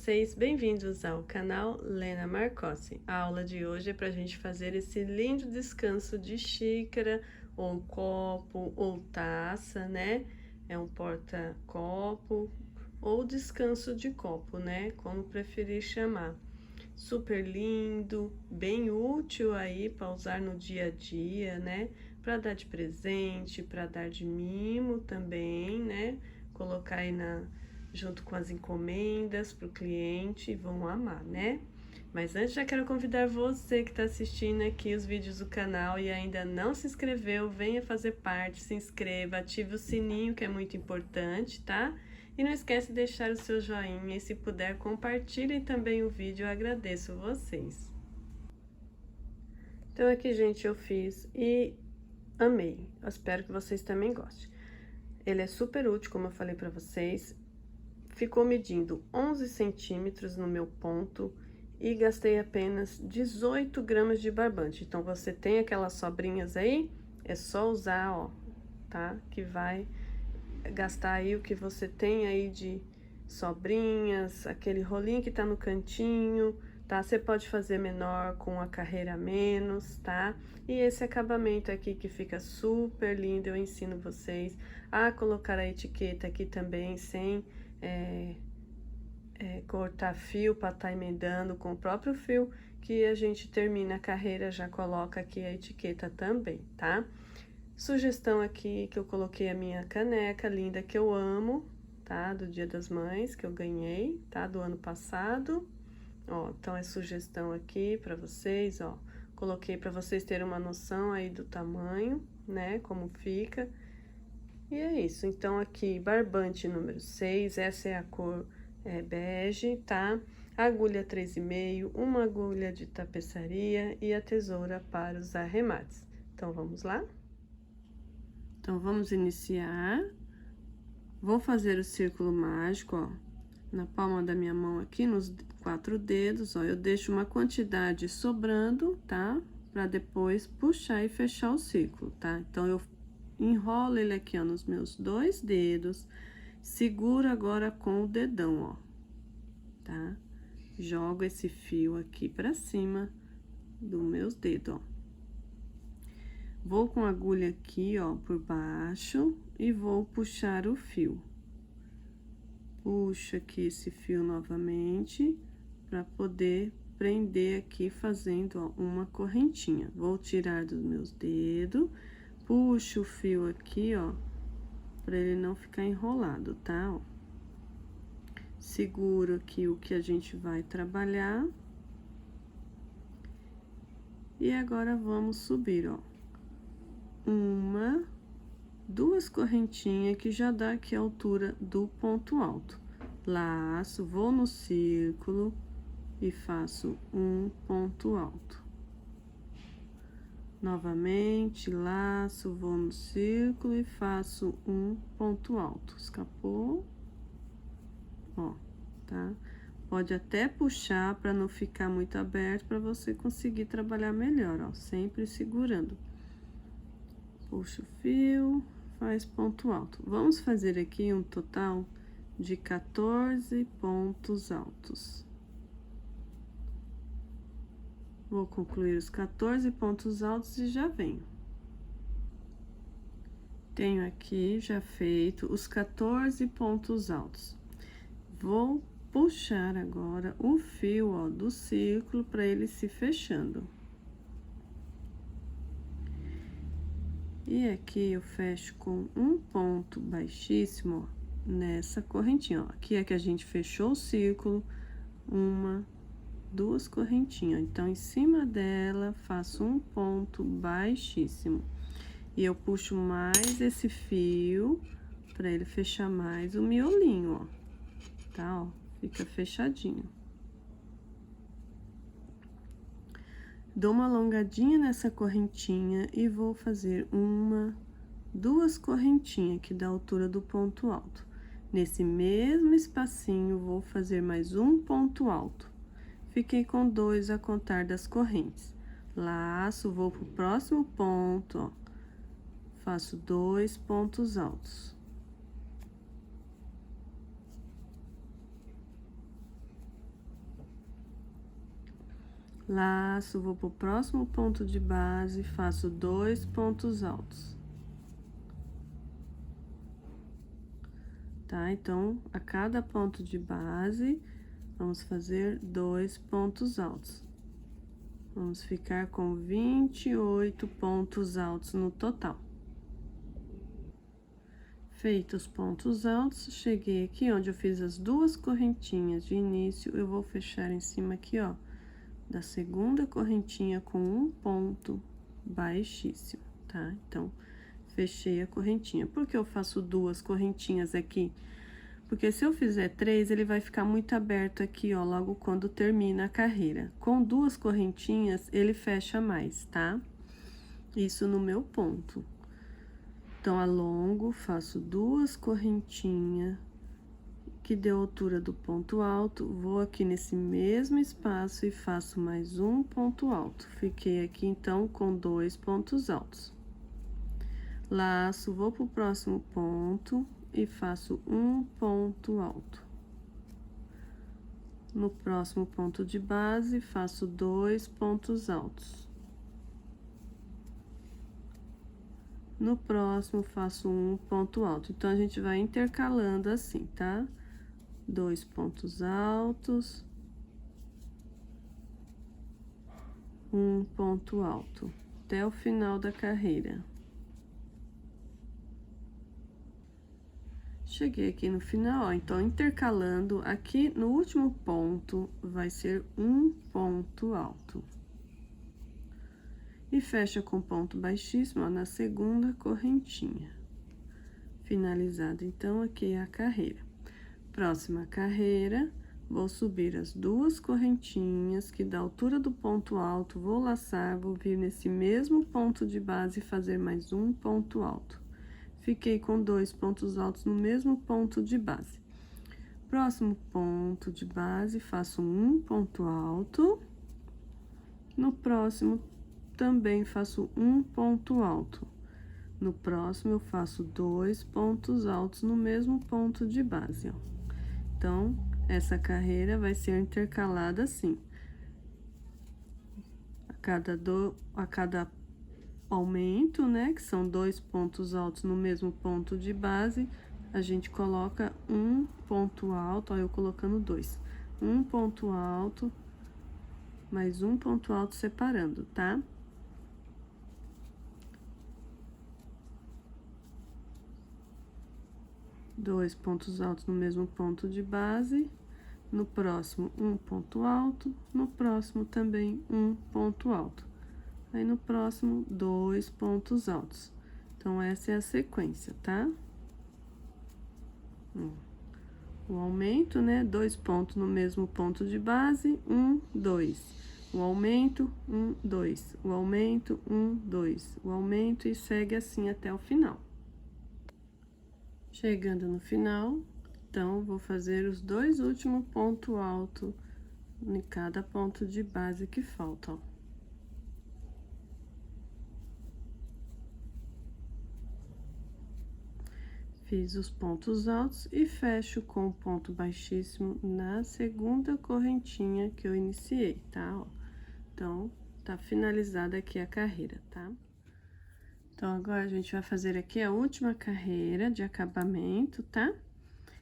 vocês? Bem-vindos ao canal Lena Marcossi. A aula de hoje é para a gente fazer esse lindo descanso de xícara, ou copo, ou taça, né? É um porta-copo, ou descanso de copo, né? Como preferir chamar. Super lindo, bem útil aí para usar no dia a dia, né? Para dar de presente, para dar de mimo também, né? Colocar aí junto com as encomendas para o cliente, vão amar, né? Mas antes já quero convidar você que está assistindo aqui os vídeos do canal e ainda não se inscreveu, venha fazer parte, se inscreva, ative o sininho que é muito importante, tá? E não esquece de deixar o seu joinha e se puder compartilhem também o vídeo, eu agradeço vocês. Então aqui, gente, eu fiz e amei, eu espero que vocês também gostem. Ele é super útil, como eu falei pra vocês, ficou medindo 11 centímetros no meu ponto e gastei apenas 18 gramas de barbante. Então, você tem aquelas sobrinhas aí, é só usar, ó, tá? Que vai gastar aí o que você tem aí de sobrinhas, aquele rolinho que tá no cantinho, tá? Você pode fazer menor com a carreira a menos, tá? E esse acabamento aqui que fica super lindo, eu ensino vocês a colocar a etiqueta aqui também, sem cortar fio para tá emendando com o próprio fio que a gente termina a carreira, já coloca aqui a etiqueta também, tá? Sugestão aqui que eu coloquei a minha caneca linda que eu amo, tá? Do Dia das Mães que eu ganhei, tá? Do ano passado. Ó, então é sugestão aqui para vocês, ó. Coloquei para vocês terem uma noção aí do tamanho, né? Como fica. E é isso. Então aqui, barbante número 6, essa é a cor bege, tá? Agulha 3,5, uma agulha de tapeçaria e a tesoura para os arremates. Então, vamos lá? Então, vamos iniciar. Vou fazer o círculo mágico, ó, na palma da minha mão aqui, nos 4 dedos, ó. Eu deixo uma quantidade sobrando, tá? Pra depois puxar e fechar o círculo, tá? Então, eu enrolo ele aqui, ó, nos meus 2 dedos, seguro agora com o dedão, ó, tá? Jogo esse fio aqui pra cima dos meus dedos, ó. Vou com a agulha aqui, ó, por baixo e vou puxar o fio. Puxo aqui esse fio novamente para poder prender aqui fazendo, ó, uma correntinha. Vou tirar dos meus dedos, puxo o fio aqui, ó, para ele não ficar enrolado, tá? Ó. Seguro aqui o que a gente vai trabalhar. E agora vamos subir, ó. Duas correntinhas que já dá aqui a altura do ponto alto. Laço, vou no círculo e faço um ponto alto. Novamente, laço, vou no círculo e faço um ponto alto. Escapou, ó, tá? Pode até puxar para não ficar muito aberto, para você conseguir trabalhar melhor, ó, sempre segurando. Puxa o fio, faz ponto alto. Vamos fazer aqui um total de 14 pontos altos. Vou concluir os 14 pontos altos e já venho. Tenho aqui já feito os 14 pontos altos. Vou puxar agora o fio, ó, do círculo para ele se fechando. E aqui eu fecho com um ponto baixíssimo, ó, nessa correntinha, ó. Aqui é que a gente fechou o círculo, duas correntinhas. Então, em cima dela, faço um ponto baixíssimo. E eu puxo mais esse fio para ele fechar mais o miolinho, ó. Tá, ó, fica fechadinho. Dou uma alongadinha nessa correntinha e vou fazer duas correntinhas que dá a altura do ponto alto. Nesse mesmo espacinho, vou fazer mais um ponto alto. Fiquei com 2 a contar das correntes. Laço, vou pro próximo ponto, ó. Faço 2 pontos altos. laço, vou pro próximo ponto de base, faço 2 pontos altos. Tá? Então, a cada ponto de base, vamos fazer 2 pontos altos. Vamos ficar com 28 pontos altos no total. Feitos os pontos altos, cheguei aqui onde eu fiz as 2 correntinhas de início, eu vou fechar em cima aqui, ó, da segunda correntinha com um ponto baixíssimo, tá? Então, fechei a correntinha. Por que eu faço 2 correntinhas aqui? Porque se eu fizer 3, ele vai ficar muito aberto aqui, ó, logo quando termina a carreira. Com 2 correntinhas, ele fecha mais, tá? Isso no meu ponto. Então, alongo, faço 2 correntinhas, que deu a altura do ponto alto, vou aqui nesse mesmo espaço e faço mais um ponto alto. Fiquei aqui, então, com 2 pontos altos. Laço, vou pro próximo ponto e faço um ponto alto. No próximo ponto de base, faço 2 pontos altos. No próximo, faço um ponto alto. Então, a gente vai intercalando assim, tá? 2 pontos altos, um ponto alto, até o final da carreira. Cheguei aqui no final, ó, então, intercalando, aqui no último ponto, vai ser um ponto alto. E fecha com ponto baixíssimo, ó, na segunda correntinha. Finalizada, então, aqui a carreira. Próxima carreira, vou subir as 2 correntinhas, que da altura do ponto alto, vou laçar, vou vir nesse mesmo ponto de base e fazer mais um ponto alto. Fiquei com 2 pontos altos no mesmo ponto de base. Próximo ponto de base, faço um ponto alto. No próximo, também faço um ponto alto. No próximo, eu faço 2 pontos altos no mesmo ponto de base, ó. Então, essa carreira vai ser intercalada assim. A cada aumento, né, que são 2 pontos altos no mesmo ponto de base, a gente coloca um ponto alto, ó, eu colocando 2. Um ponto alto, mais um ponto alto separando, tá? Dois pontos altos no mesmo ponto de base. No próximo, um ponto alto. No próximo, também um ponto alto. Aí, no próximo, 2 pontos altos. Então, essa é a sequência, tá? O aumento, né? 2 pontos no mesmo ponto de base, 1, 2. O aumento, 1, 2. O aumento, 1, 2. O aumento e segue assim até o final. Chegando no final, então, vou fazer os 2 últimos pontos altos em cada ponto de base que falta, ó. Fiz os pontos altos e fecho com o ponto baixíssimo na segunda correntinha que eu iniciei, tá? Ó. Então, tá finalizada aqui a carreira, tá? Então, agora a gente vai fazer aqui a última carreira de acabamento, tá?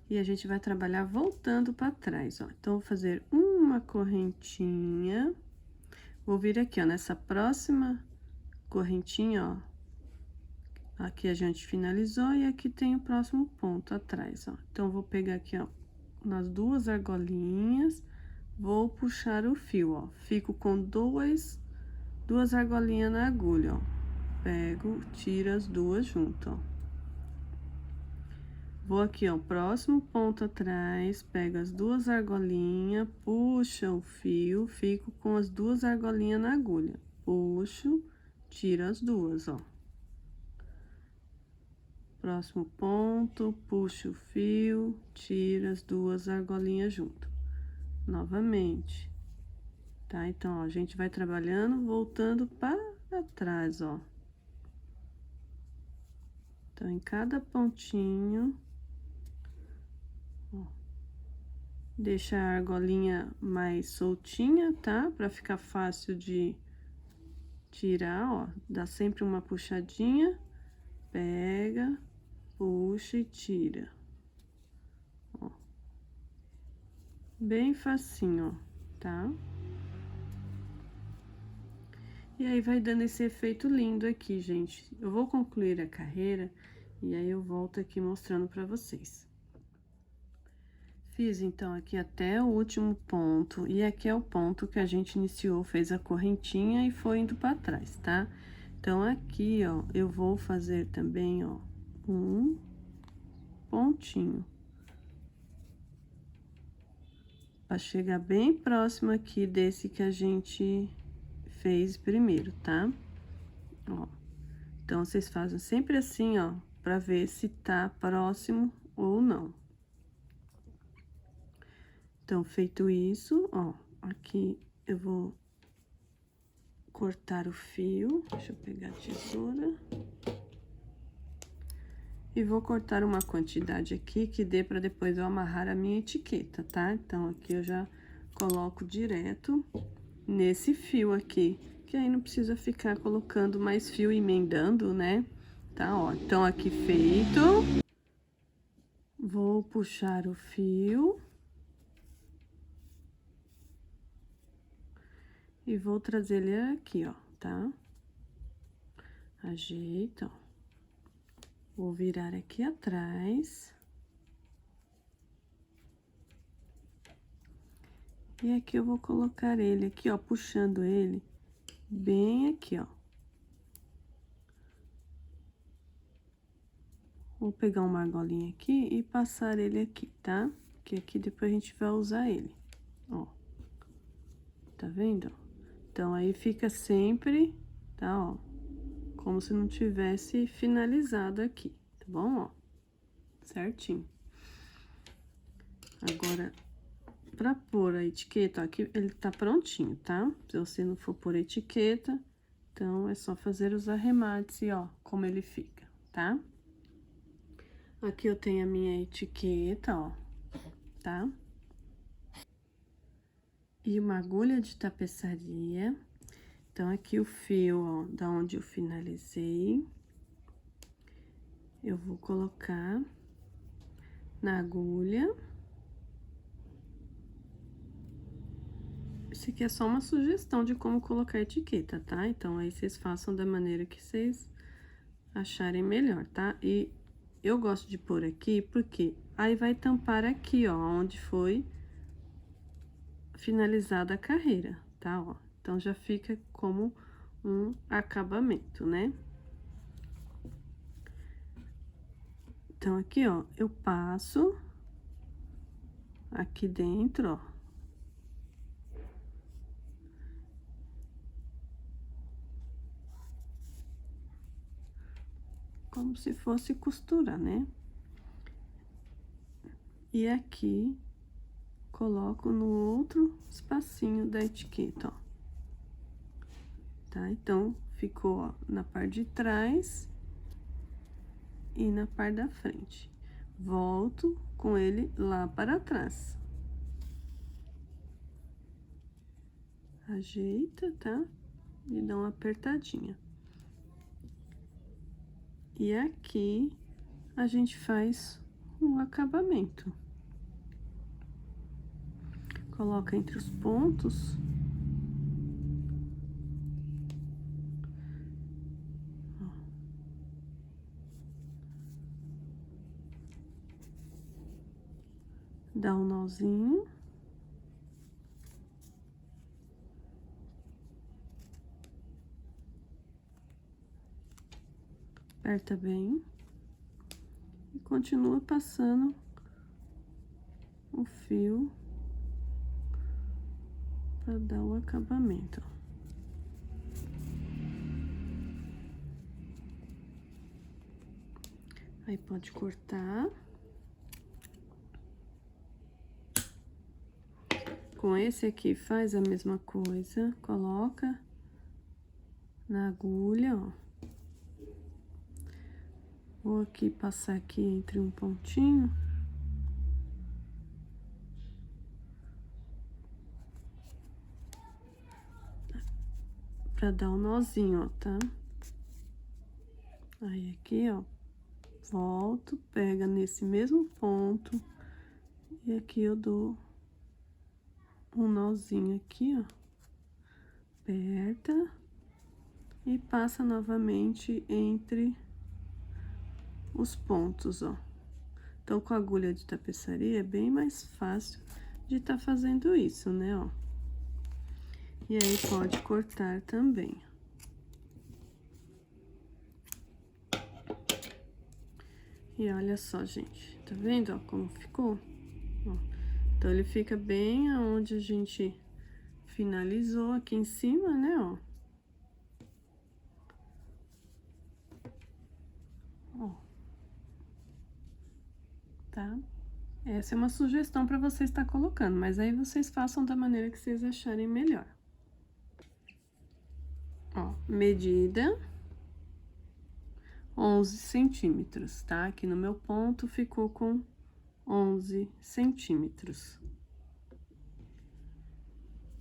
E a gente vai trabalhar voltando para trás, ó. Então, vou fazer uma correntinha, vou vir aqui, ó, nessa próxima correntinha, ó. Aqui a gente finalizou e aqui tem o próximo ponto atrás, ó. Então, vou pegar aqui, ó, nas 2 argolinhas, vou puxar o fio, ó. Fico com duas argolinhas na agulha, ó. Pego, tiro as 2 junto, ó. Vou aqui, ó, próximo ponto atrás, pego as 2 argolinhas, puxo o fio, fico com as 2 argolinhas na agulha. Puxo, tiro as 2, ó. Próximo ponto, puxo o fio, tiro as 2 argolinhas junto. Novamente, tá? Então, ó, a gente vai trabalhando, voltando para trás, ó. Então, em cada pontinho, ó, Deixa a argolinha mais soltinha, tá? Pra ficar fácil de tirar, ó. Dá sempre uma puxadinha, pega, puxa e tira. Ó. Bem facinho, ó, tá? E aí, vai dando esse efeito lindo aqui, gente. Eu vou concluir a carreira e aí eu volto aqui mostrando pra vocês. Fiz, então, aqui até o último ponto, e aqui é o ponto que a gente iniciou, fez a correntinha e foi indo pra trás, tá? Então, aqui, ó, eu vou fazer também, ó, um pontinho. Pra chegar bem próximo aqui desse que a gente fez primeiro, tá? Ó. Então, vocês fazem sempre assim, ó, pra ver se tá próximo ou não. Então, feito isso, ó, aqui eu vou cortar o fio, deixa eu pegar a tesoura. E vou cortar uma quantidade aqui que dê pra depois eu amarrar a minha etiqueta, tá? Então, aqui eu já coloco direto nesse fio aqui, que aí não precisa ficar colocando mais fio e emendando, né? Tá, ó, então aqui feito. Vou puxar o fio. E vou trazer ele aqui, ó, tá? Ajeita, ó. Vou virar aqui atrás. E aqui eu vou colocar ele aqui, ó, puxando ele bem aqui, ó. Vou pegar uma argolinha aqui e passar ele aqui, tá? Que aqui depois a gente vai usar ele, ó. Tá vendo? Então, aí fica sempre, tá, ó, como se não tivesse finalizado aqui, tá bom, ó? Certinho. Agora, pra pôr a etiqueta, ó, aqui ele tá prontinho, tá? Se você não for pôr etiqueta, então é só fazer os arremates e, ó, como ele fica, tá? Aqui eu tenho a minha etiqueta, ó, tá? E uma agulha de tapeçaria. Então, aqui o fio, ó, da onde eu finalizei, eu vou colocar na agulha. Isso aqui é só uma sugestão de como colocar a etiqueta, tá? Então, aí vocês façam da maneira que vocês acharem melhor, tá? E eu gosto de pôr aqui, porque aí vai tampar aqui, ó, onde foi finalizada a carreira, tá? Ó, então, já fica como um acabamento, né? Então, aqui, ó, eu passo aqui dentro, ó. Como se fosse costura, né? E aqui, coloco no outro espacinho da etiqueta, ó. Tá? Então, ficou, ó, na parte de trás e na parte da frente. Volto com ele lá para trás. Ajeita, tá? E dá uma apertadinha. E aqui, a gente faz um acabamento. Coloca entre os pontos. Dá um nozinho. Aperta bem. E continua passando o fio para dar o acabamento. Aí pode cortar. Com esse aqui faz a mesma coisa, coloca na agulha, ó. Vou aqui passar aqui entre um pontinho. pra dar um nozinho, ó, tá? Aí, aqui, ó, volto, pega nesse mesmo ponto, e aqui eu dou um nozinho aqui, ó, aperta e passa novamente entre os pontos, ó. Então, com a agulha de tapeçaria é bem mais fácil de tá fazendo isso, né, ó. E aí, pode cortar também. E olha só, gente, tá vendo, ó, como ficou? Ó, então, ele fica bem aonde a gente finalizou aqui em cima, né, ó. Ó. Tá? Essa é uma sugestão para você estar colocando, mas aí vocês façam da maneira que vocês acharem melhor. Ó, medida 11 centímetros, tá? Aqui no meu ponto ficou com 11 centímetros.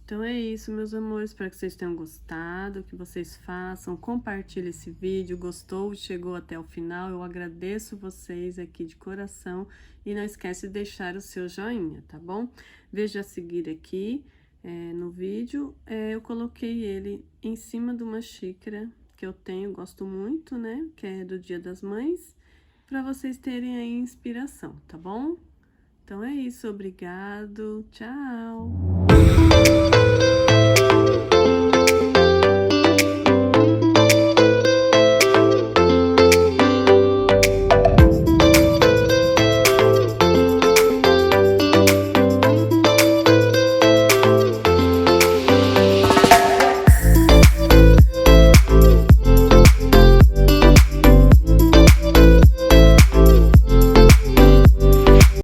Então, é isso, meus amores, espero que vocês tenham gostado, que vocês façam, compartilhem esse vídeo, gostou, chegou até o final, eu agradeço vocês aqui de coração, e não esquece de deixar o seu joinha, tá bom? Veja a seguir aqui, no vídeo, eu coloquei ele em cima de uma xícara que eu tenho, gosto muito, né, que é do Dia das Mães, para vocês terem aí inspiração, tá bom? Então, é isso, obrigado, tchau!